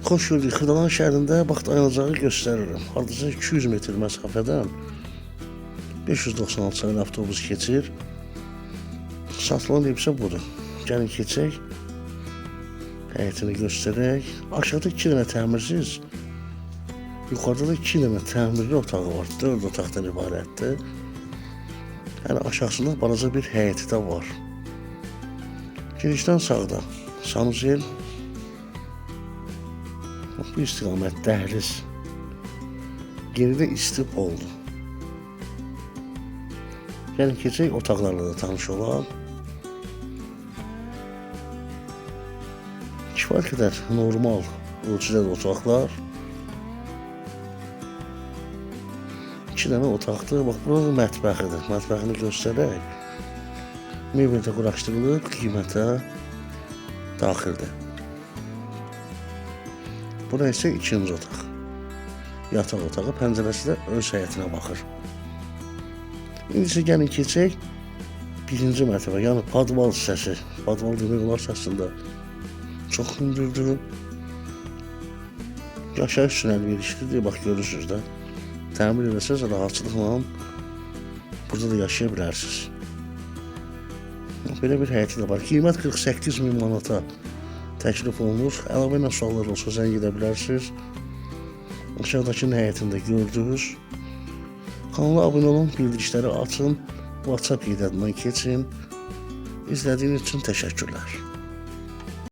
Xoş gördük. Xırdalan şəhərində bax dayanacağı göstərirəm. Hardasa 200 metr məsafədən 596 sayılı avtobus keçir. Satılan ev isə budur. Gəlin keçək. Həyətini göstərək. Aşağıda 2 dənə təmirsiz, yuxarıda da 2 dənə təmirli otağı var. 4 otaqdan ibarətdir. Yəni aşağısında balaca bir həyəti də var. Girişdən sağda sanuzel, bu istiqamət dəhliz, geridə isti oldu. Gəlin keçək otaqlarla da tanış olaq. Kifayət qədər normal ölçüdə otaqlar. 2 dənə otaqdır. Bax, burası mətbəxidir. Mətbəxini göstərək. Mebel də quraşdırılıb, qiymətə daxildir. Bura isə ikinci otaq. Yataq otağı, pəncərəsi də öz həyətinə baxır. İndi isə gəlin keçək birinci mərtəbə, yəni padval hissəsi. Padval demək olar səsində çox hündürdür. Yaşayış üçün əlverişlidir, bax görürsünüz də. Təmir eləsəz rahatçılıqla burada da yaşaya bilərsiniz. Belə bir həyəti də var. Qiymət 48.000 manata təklif olunur. Əlavə ilə suallar olsa zəng edə bilərsiniz. Aşağıdakının həyətini də gördünüz. Kanala abunə olun, bildirişləri açın, WhatsApp qeydədindən keçin. İzlədiyiniz üçün təşəkkürlər.